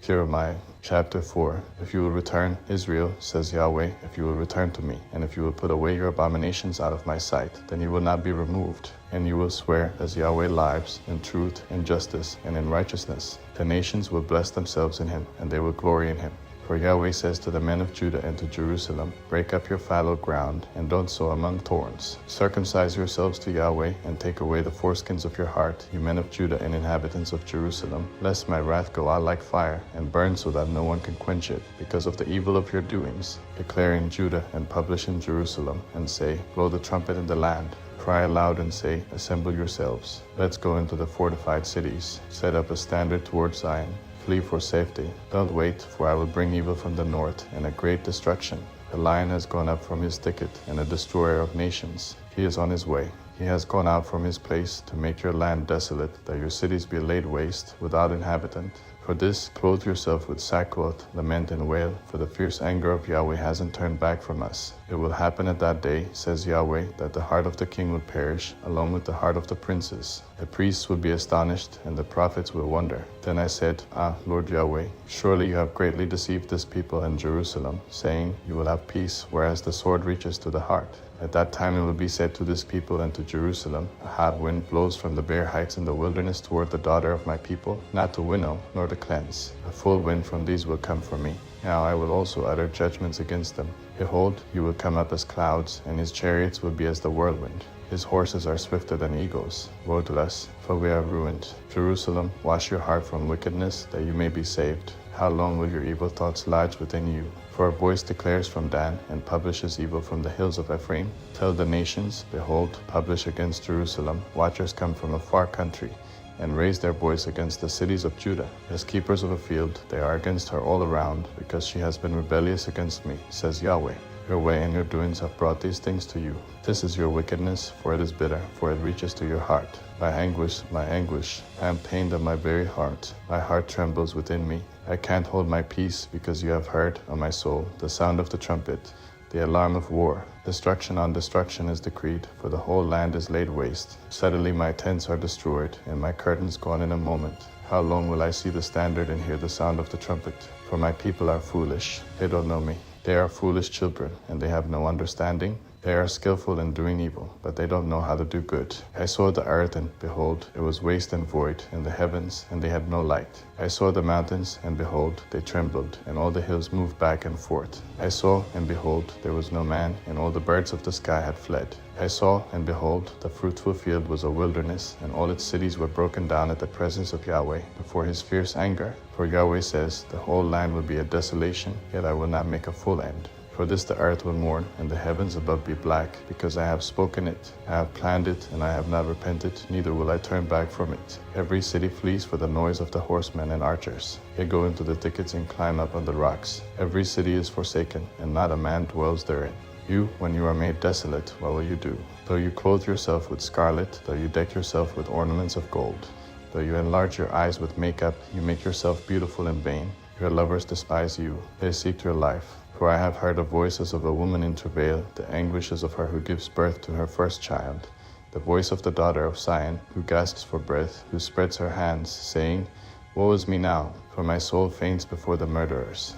Jeremiah chapter 4. If you will return, Israel, says Yahweh, if you will return to me, and if you will put away your abominations out of my sight, then you will not be removed. And you will swear, as Yahweh lives, in truth, in justice, and in righteousness. The nations will bless themselves in him, and they will glory in him. For Yahweh says to the men of Judah and to Jerusalem, break up your fallow ground, and don't sow among thorns. Circumcise yourselves to Yahweh, and take away the foreskins of your heart, you men of Judah and inhabitants of Jerusalem, lest my wrath go out like fire, and burn so that no one can quench it, because of the evil of your doings. Declare in Judah, and publish in Jerusalem, and say, blow the trumpet in the land. Cry aloud and say, assemble yourselves. Let's go into the fortified cities. Set up a standard towards Zion. Flee for safety. Don't wait, for I will bring evil from the north, and a great destruction. The lion has gone up from his thicket, and a destroyer of nations. He is on his way. He has gone out from his place to make your land desolate, that your cities be laid waste, without inhabitant. For this, clothe yourself with sackcloth, lament and wail, for the fierce anger of Yahweh hasn't turned back from us. It will happen at that day, says Yahweh, that the heart of the king will perish, along with the heart of the princes. The priests will be astonished, and the prophets will wonder. Then I said, Ah, Lord Yahweh, surely you have greatly deceived this people in Jerusalem, saying, you will have peace, whereas the sword reaches to the heart. At that time it will be said to this people and to Jerusalem, a hot wind blows from the bare heights in the wilderness toward the daughter of my people, not to winnow, nor to cleanse. A full wind from these will come for me. Now I will also utter judgments against them. Behold, he will come up as clouds, and his chariots will be as the whirlwind. His horses are swifter than eagles. Woe to us, for we are ruined. Jerusalem, wash your heart from wickedness, that you may be saved. How long will your evil thoughts lodge within you? For a voice declares from Dan, and publishes evil from the hills of Ephraim. Tell the nations, behold, publish against Jerusalem. Watchers come from a far country, and raise their voice against the cities of Judah. As keepers of a field, they are against her all around, because she has been rebellious against me, says Yahweh. Your way and your doings have brought these things to you. This is your wickedness, for it is bitter, for it reaches to your heart. My anguish, I am pained of my very heart. My heart trembles within me. I can't hold my peace, because you have heard, O my soul, the sound of the trumpet, the alarm of war. Destruction on destruction is decreed, for the whole land is laid waste. Suddenly my tents are destroyed, and my curtains gone in a moment. How long will I see the standard and hear the sound of the trumpet? For my people are foolish. They don't know me. They are foolish children, and they have no understanding. They are skillful in doing evil, but they don't know how to do good. I saw the earth, and behold, it was waste and void, and the heavens, and they had no light. I saw the mountains, and behold, they trembled, and all the hills moved back and forth. I saw, and behold, there was no man, and all the birds of the sky had fled. I saw, and behold, the fruitful field was a wilderness, and all its cities were broken down at the presence of Yahweh, before his fierce anger. For Yahweh says, the whole land will be a desolation, yet I will not make a full end. For this the earth will mourn, and the heavens above be black, because I have spoken it. I have planned it, and I have not repented, neither will I turn back from it. Every city flees for the noise of the horsemen and archers. They go into the thickets and climb up on the rocks. Every city is forsaken, and not a man dwells therein. You, when you are made desolate, what will you do? Though you clothe yourself with scarlet, though you deck yourself with ornaments of gold, though you enlarge your eyes with makeup, you make yourself beautiful in vain. Your lovers despise you. They seek your life. For I have heard the voices of a woman in travail, the anguishes of her who gives birth to her first child, the voice of the daughter of Zion, who gasps for breath, who spreads her hands, saying, Woe is me now, for my soul faints before the murderers.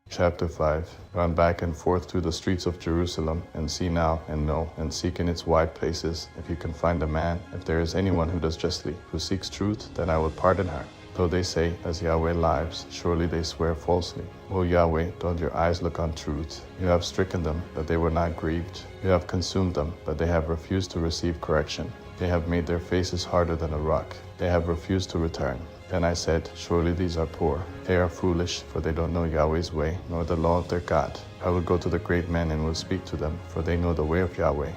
Chapter 5. Run back and forth through the streets of Jerusalem, and see now and know, and seek in its wide places, if you can find a man, if there is anyone who does justly, who seeks truth, then I will pardon her. Though they say, as Yahweh lives, surely they swear falsely. O Yahweh, don't your eyes look on truth? You have stricken them, but they were not grieved. You have consumed them, but they have refused to receive correction. They have made their faces harder than a rock. They have refused to return. Then I said, surely these are poor. They are foolish, for they don't know Yahweh's way, nor the law of their God. I will go to the great men and will speak to them, for they know the way of Yahweh,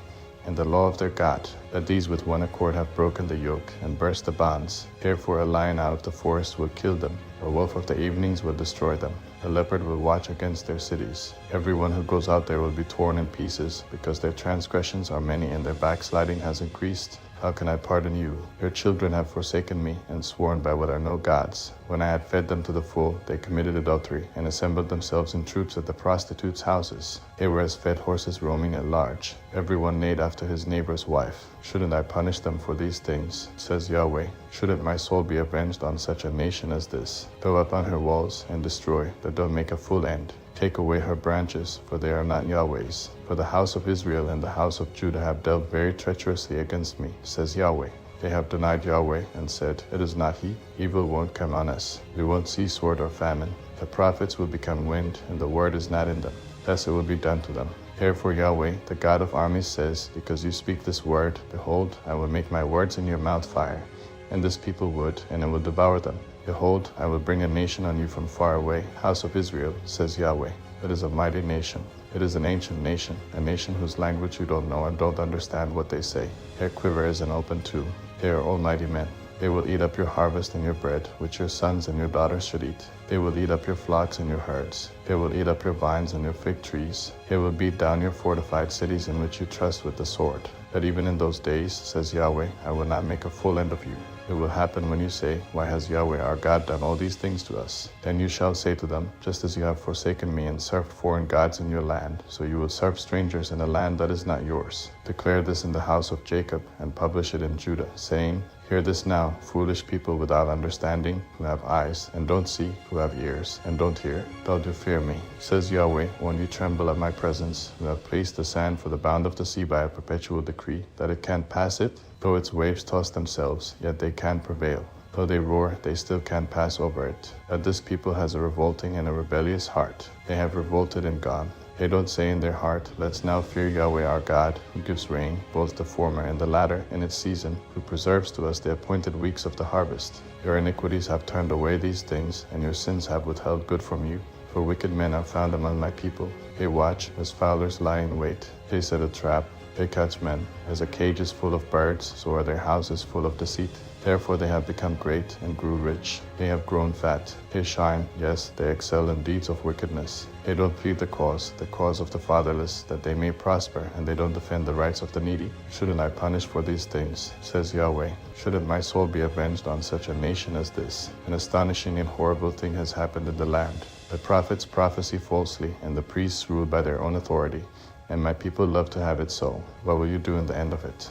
and the law of their God, that these with one accord have broken the yoke and burst the bonds. Therefore a lion out of the forest will kill them, a wolf of the evenings will destroy them. A leopard will watch against their cities. Everyone who goes out there will be torn in pieces, because their transgressions are many and their backsliding has increased. How can I pardon you? Your children have forsaken me and sworn by what are no gods. When I had fed them to the full, they committed adultery and assembled themselves in troops at the prostitutes' houses. They were as fed horses roaming at large. Everyone neighed after his neighbor's wife. Shouldn't I punish them for these things? Says Yahweh. Shouldn't my soul be avenged on such a nation as this? Go up on her walls and destroy, that don't make a full end. Take away her branches, for they are not Yahweh's. For the house of Israel and the house of Judah have dealt very treacherously against me, says Yahweh. They have denied Yahweh and said, it is not he. Evil won't come on us. We won't see sword or famine. The prophets will become wind, and the word is not in them. Thus it will be done to them. Therefore Yahweh, the God of armies, says, because you speak this word, behold, I will make my words in your mouth fire, and this people wood, and it will devour them. Behold, I will bring a nation on you from far away, house of Israel, says Yahweh. It is a mighty nation. It is an ancient nation, a nation whose language you don't know and don't understand what they say. Their quiver is an open tomb. They are almighty men. They will eat up your harvest and your bread, which your sons and your daughters should eat. They will eat up your flocks and your herds. They will eat up your vines and your fig trees. They will beat down your fortified cities in which you trust with the sword. But even in those days, says Yahweh, I will not make a full end of you. It will happen when you say, why has Yahweh our God done all these things to us? Then you shall say to them, just as you have forsaken me and served foreign gods in your land, so you will serve strangers in a land that is not yours. Declare this in the house of Jacob and publish it in Judah, saying, hear this now, foolish people without understanding, who have eyes and don't see, who have ears and don't hear. Though do fear me, says Yahweh, when you tremble at my presence, who have placed the sand for the bound of the sea by a perpetual decree, that it can't pass it. Though its waves toss themselves, yet they can't prevail. Though they roar, they still can't pass over it. That this people has a revolting and a rebellious heart. They have revolted and gone. They don't say in their heart, let's now fear Yahweh our God, who gives rain, both the former and the latter, in its season, who preserves to us the appointed weeks of the harvest. Your iniquities have turned away these things, and your sins have withheld good from you. For wicked men are found among my people. They watch as fowlers lie in wait. They set a trap. They catch men. As a cage is full of birds, so are their houses full of deceit. Therefore they have become great and grew rich. They have grown fat. They shine, yes, they excel in deeds of wickedness. They don't plead the cause of the fatherless, that they may prosper, and they don't defend the rights of the needy. Shouldn't I punish for these things, says Yahweh? Shouldn't my soul be avenged on such a nation as this? An astonishing and horrible thing has happened in the land. The prophets prophesy falsely, and the priests rule by their own authority. And my people love to have it so. What will you do in the end of it?